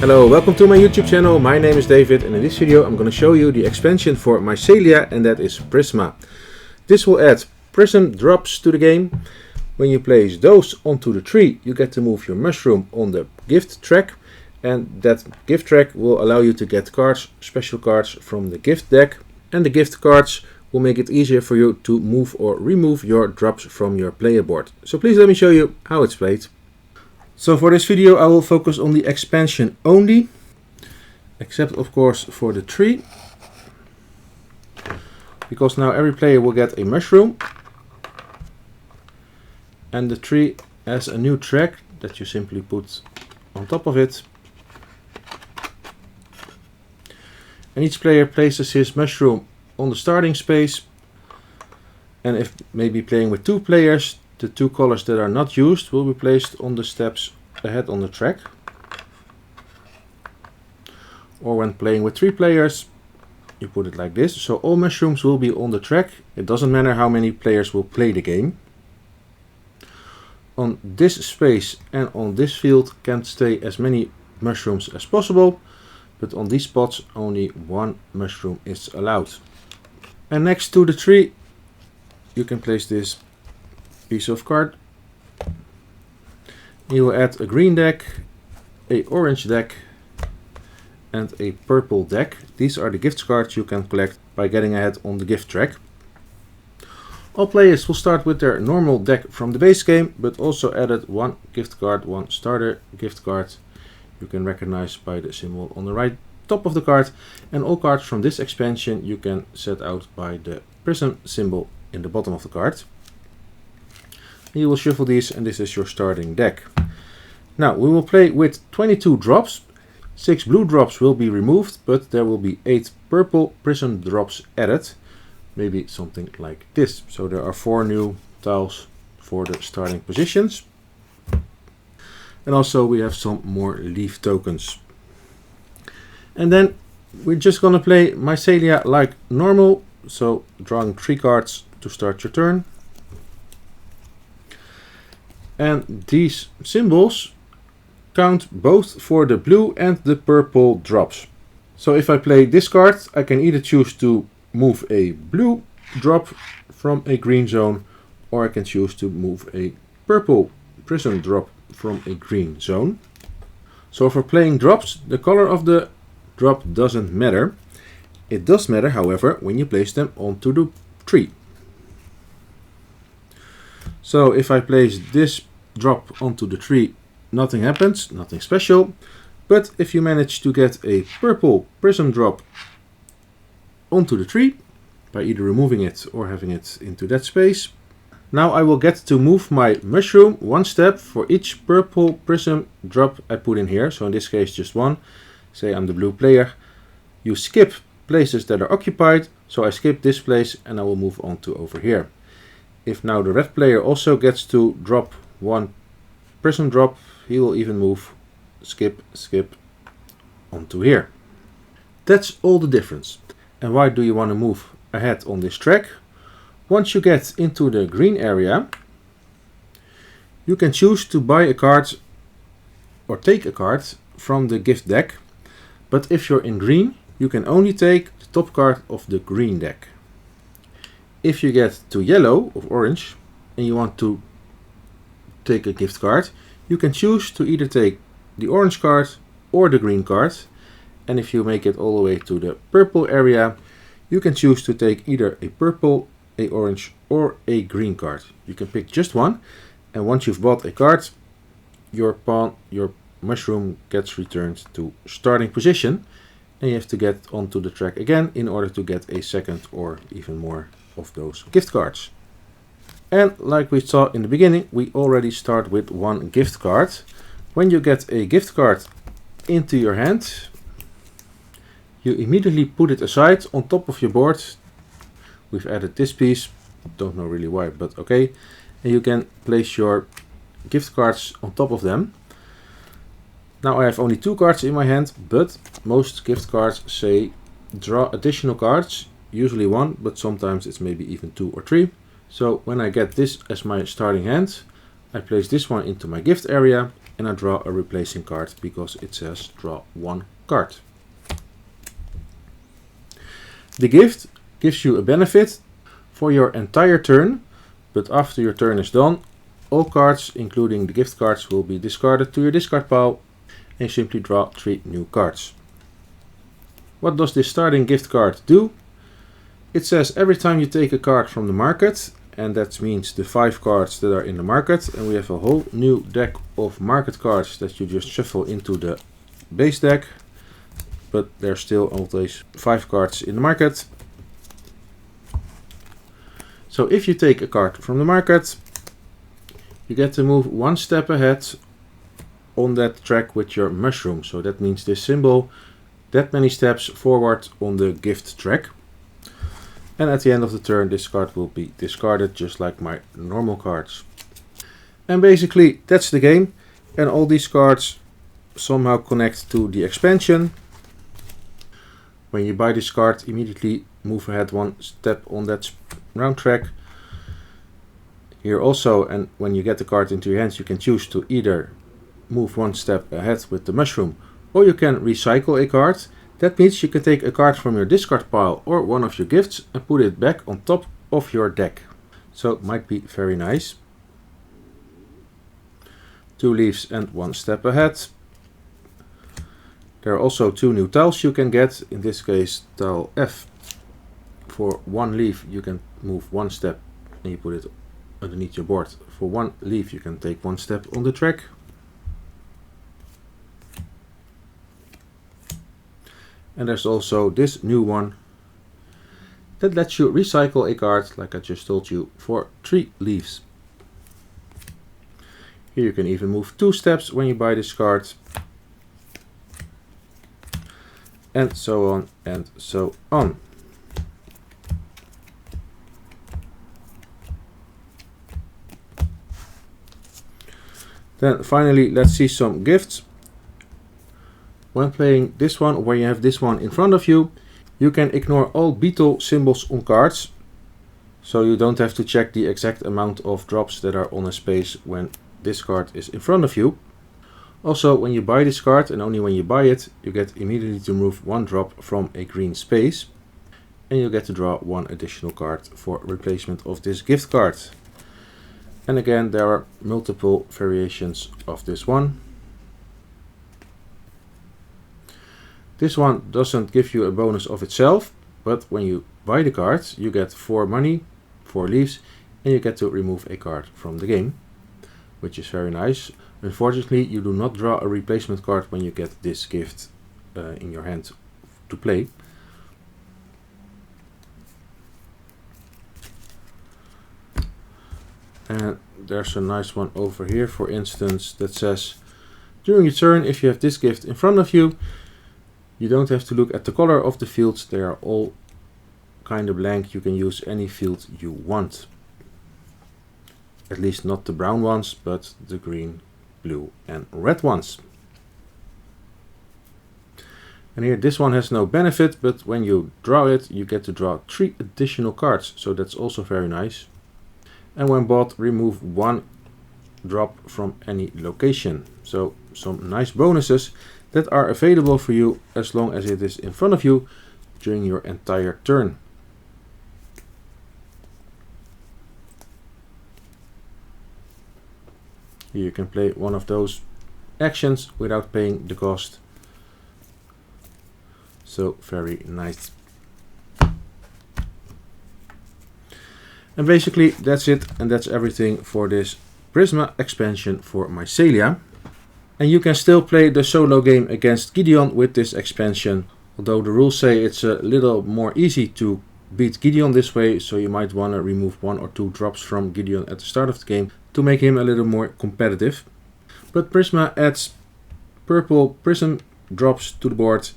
Hello, welcome to my YouTube channel. My name is David and in this video I'm going to show you the expansion for Mycelia, and that is Prisma. This will add prism drops to the game. When you place those onto the tree, you get to move your mushroom on the gift track, and that gift track will allow you to get cards, special cards from the gift deck, and the gift cards will make it easier for you to move or remove your drops from your player board. So please let me show you how it's played. So for this video I will focus on the expansion only, except of course for the tree, because now every player will get a mushroom, and the tree has a new track that you simply put on top of it, and each player places his mushroom on the starting space, and if maybe playing with two players, the two colors that are not used will be placed on the steps ahead on the track. Or when playing with three players, you put it like this, so all mushrooms will be on the track. It doesn't matter how many players will play the game. On this space and on this field can stay as many mushrooms as possible, but on these spots only one mushroom is allowed. And next to the tree you can place this piece of card. You will add a green deck, a orange deck, and a purple deck. These are the gift cards you can collect by getting ahead on the gift track. All players will start with their normal deck from the base game, but also added one gift card, one starter gift card. You can recognize by the symbol on the right top of the card, and all cards from this expansion you can set out by the prism symbol in the bottom of the card. You will shuffle these, and this is your starting deck. Now we will play with 22 drops. 6 blue drops will be removed, but there will be 8 purple prism drops added. Maybe something like this. So there are 4 new tiles for the starting positions. And also we have some more leaf tokens. And then we're just gonna play Mycelia like normal. So drawing 3 cards to start your turn. And these symbols count both for the blue and the purple drops. So if I play this card, I can either choose to move a blue drop from a green zone, or I can choose to move a purple prism drop from a green zone. So for playing drops, the color of the drop doesn't matter. It does matter, however, when you place them onto the tree. So if I place this drop onto the tree, nothing happens, nothing special. But if you manage to get a purple prism drop onto the tree by either removing it or having it into that space, now I will get to move my mushroom one step for each purple prism drop I put in here. So in this case just one. Say I'm the blue player. You skip places that are occupied, so I skip this place and I will move on to over here. If now the red player also gets to drop one prism drop, he will even move, skip onto here. That's all the difference. And why do you want to move ahead on this track? Once you get into the green area, you can choose to buy a card or take a card from the gift deck. But if you're in green, you can only take the top card of the green deck. If you get to yellow or orange and you want to take a gift card, you can choose to either take the orange card or the green card. And if you make it all the way to the purple area, you can choose to take either a purple, a orange or a green card. You can pick just one, and once you've bought a card, your mushroom gets returned to starting position, and you have to get onto the track again in order to get a second or even more of those gift cards. And like we saw in the beginning, we already start with one gift card. When you get a gift card into your hand, you immediately put it aside on top of your board. We've added this piece, don't know really why, but okay. And you can place your gift cards on top of them. Now I have only 2 cards in my hand, but most gift cards say draw additional cards, usually 1, but sometimes it's maybe even 2 or 3. So when I get this as my starting hand, I place this one into my gift area and I draw a replacing card because it says draw one card. The gift gives you a benefit for your entire turn, but after your turn is done, all cards, including the gift cards, will be discarded to your discard pile, and you simply draw 3 new cards. What does this starting gift card do? It says every time you take a card from the market, and that means the 5 cards that are in the market, and we have a whole new deck of market cards that you just shuffle into the base deck, but there's still always 5 cards in the market. So if you take a card from the market, you get to move 1 step ahead on that track with your mushroom. So that means this symbol that many steps forward on the gift track. And at the end of the turn, this card will be discarded just like my normal cards. And basically that's the game. And all these cards somehow connect to the expansion. When you buy this card, immediately move ahead 1 step on that round track. Here also, and when you get the card into your hands, you can choose to either move 1 step ahead with the mushroom, or you can recycle a card. That means you can take a card from your discard pile or one of your gifts and put it back on top of your deck. So it might be very nice. 2 leaves and 1 step ahead. There are also 2 new tiles you can get. In this case, tile F. For 1 leaf you can move 1 step and you put it underneath your board. For 1 leaf you can take 1 step on the track. And there's also this new one that lets you recycle a card, like I just told you, for 3 leaves. Here you can even move 2 steps when you buy this card. And so on and so on. Then finally, let's see some gifts. When playing this one, where you have this one in front of you, you can ignore all beetle symbols on cards. So you don't have to check the exact amount of drops that are on a space when this card is in front of you. Also, when you buy this card, and only when you buy it, you get immediately to move 1 drop from a green space. And you get to draw 1 additional card for replacement of this gift card. And again, there are multiple variations of this one. This one doesn't give you a bonus of itself, but when you buy the cards, you get 4 money, 4 leaves, and you get to remove a card from the game, which is very nice. Unfortunately, you do not draw a replacement card when you get this gift in your hand to play. And there's a nice one over here, for instance, that says, during your turn, if you have this gift in front of you, you don't have to look at the color of the fields. They are all kind of blank. You can use any field you want. At least not the brown ones, but the green, blue and red ones. And here this one has no benefit, but when you draw it, you get to draw 3 additional cards. So that's also very nice. And when bought, remove 1 drop from any location. So some nice bonuses that are available for you as long as it is in front of you during your entire turn. Here you can play one of those actions without paying the cost. So very nice. And basically that's it, and that's everything for this Prisma expansion for Mycelia. And you can still play the solo game against Gideon with this expansion, although the rules say it's a little more easy to beat Gideon this way, so you might want to remove 1 or 2 drops from Gideon at the start of the game to make him a little more competitive. But Prisma adds purple Prism drops to the board.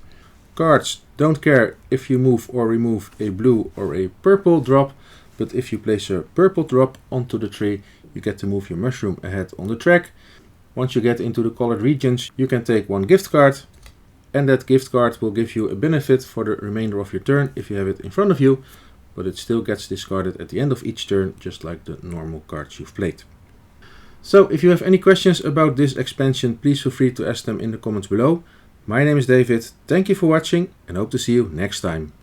Cards don't care if you move or remove a blue or a purple drop, but if you place a purple drop onto the tree, you get to move your mushroom ahead on the track. Once you get into the colored regions, you can take 1 gift card, and that gift card will give you a benefit for the remainder of your turn if you have it in front of you, but it still gets discarded at the end of each turn, just like the normal cards you've played. So if you have any questions about this expansion, please feel free to ask them in the comments below. My name is David, thank you for watching and hope to see you next time.